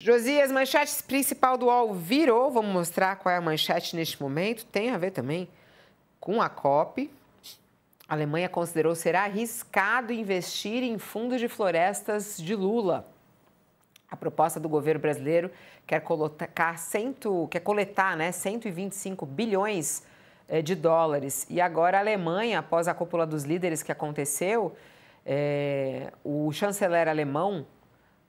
Josias, manchete principal do UOL virou. Vamos mostrar qual é a manchete neste momento. Tem a ver também com a COP. A Alemanha considerou ser arriscado investir em fundos de florestas de Lula. A proposta do governo brasileiro quer coletar 125 bilhões de dólares. E agora a Alemanha, após a cúpula dos líderes que aconteceu, o chanceler alemão,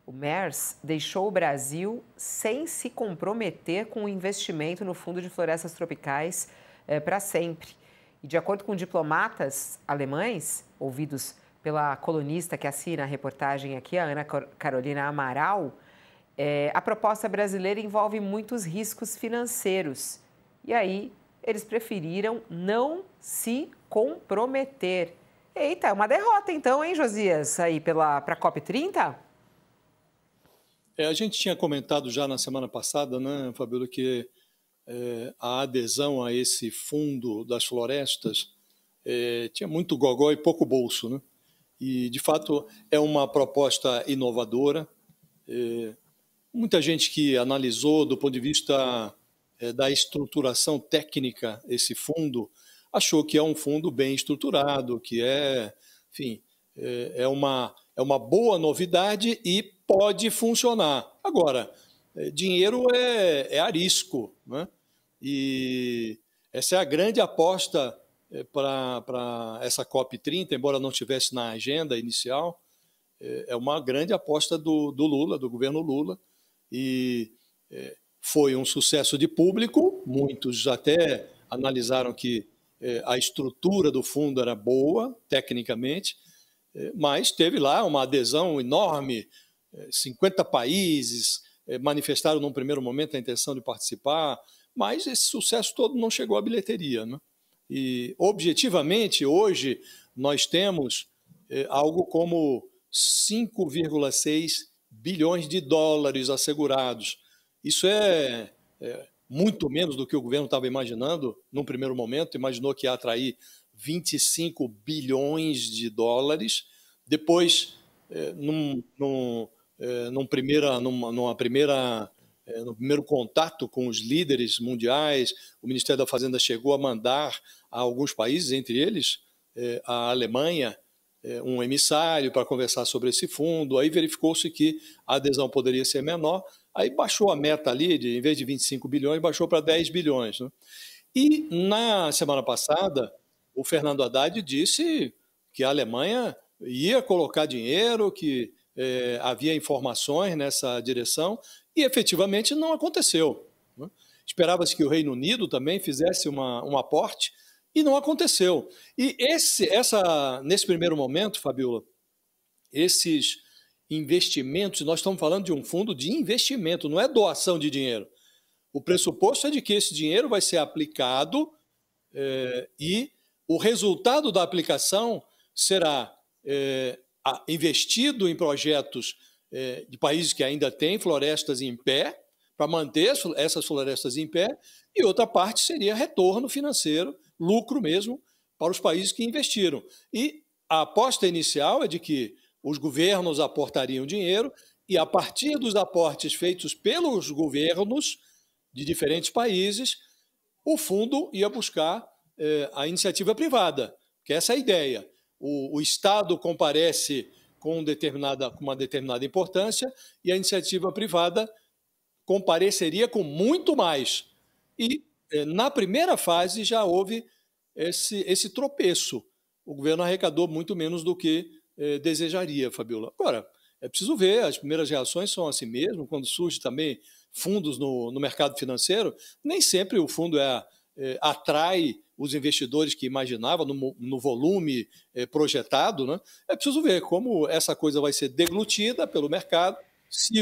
o Merz, deixou o Brasil sem se comprometer com o investimento no Fundo de Florestas Tropicais para sempre. E de acordo com diplomatas alemães, ouvidos pela colunista que assina a reportagem aqui, a Ana Carolina Amaral, a proposta brasileira envolve muitos riscos financeiros. E aí, eles preferiram não se comprometer. Eita, é uma derrota então, hein, Josias, aí para a COP30? A gente tinha comentado já na semana passada, né, Fabíola, que a adesão a esse fundo das florestas tinha muito gogó e pouco bolso, né? E, de fato, é uma proposta inovadora. Muita gente que analisou do ponto de vista da estruturação técnica esse fundo achou que é um fundo bem estruturado, que enfim, é uma boa novidade e pode funcionar. Agora, dinheiro é arisco, né? E essa é a grande aposta para essa COP30, embora não estivesse na agenda inicial, é uma grande aposta do Lula, do governo Lula, e foi um sucesso de público. Muitos até analisaram que a estrutura do fundo era boa, tecnicamente, mas teve lá uma adesão enorme, 50 países manifestaram num primeiro momento a intenção de participar, mas esse sucesso todo não chegou à bilheteria, né? E, objetivamente, hoje nós temos algo como 5,6 bilhões de dólares assegurados. Isso é muito menos do que o governo estava imaginando num primeiro momento. Imaginou que ia atrair 25 bilhões de dólares. Depois, no primeiro contato com os líderes mundiais, o Ministério da Fazenda chegou a mandar a alguns países, entre eles a Alemanha, um emissário para conversar sobre esse fundo. Aí verificou-se que a adesão poderia ser menor, aí baixou a meta ali, em vez de 25 bilhões, baixou para 10 bilhões. Né? E na semana passada, o Fernando Haddad disse que a Alemanha ia colocar dinheiro, que havia informações nessa direção, e efetivamente não aconteceu. Né? Esperava-se que o Reino Unido também fizesse um aporte, e não aconteceu. E nesse primeiro momento, Fabíola, esses investimentos, nós estamos falando de um fundo de investimento, não é doação de dinheiro. O pressuposto é de que esse dinheiro vai ser aplicado e o resultado da aplicação será investido em projetos de países que ainda têm florestas em pé, para manter essas florestas em pé, e outra parte seria retorno financeiro, lucro mesmo, para os países que investiram. E a aposta inicial é de que os governos aportariam dinheiro e, a partir dos aportes feitos pelos governos de diferentes países, o fundo ia buscar a iniciativa privada, que essa é a ideia. O Estado comparece com uma determinada importância e a iniciativa privada compareceria com muito mais. E na primeira fase já houve esse tropeço. O governo arrecadou muito menos do que desejaria, Fabíola. Agora, é preciso ver, as primeiras reações são assim mesmo, quando surge também fundos no mercado financeiro, nem sempre o fundo atrai os investidores que imaginava no volume projetado, né? É preciso ver como essa coisa vai ser deglutida pelo mercado, se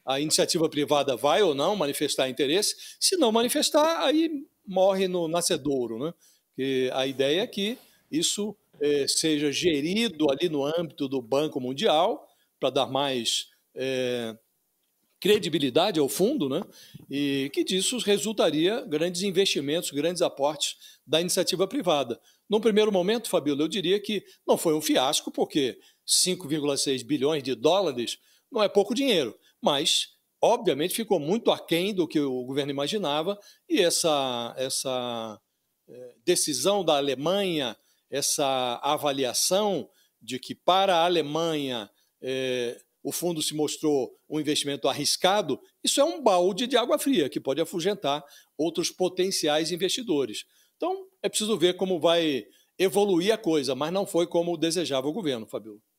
a iniciativa privada vai ou não manifestar interesse. Se não manifestar, aí morre no nascedouro, né? Porque a ideia é que isso seja gerido ali no âmbito do Banco Mundial, para dar mais credibilidade ao fundo, né? E que disso resultaria grandes investimentos, grandes aportes da iniciativa privada. Num primeiro momento, Fabíola, eu diria que não foi um fiasco, porque 5,6 bilhões de dólares não é pouco dinheiro, mas obviamente ficou muito aquém do que o governo imaginava, e essa decisão da Alemanha, essa avaliação de que para a Alemanha o fundo se mostrou um investimento arriscado, isso é um balde de água fria que pode afugentar outros potenciais investidores. Então, é preciso ver como vai evoluir a coisa, mas não foi como desejava o governo, Fabiola.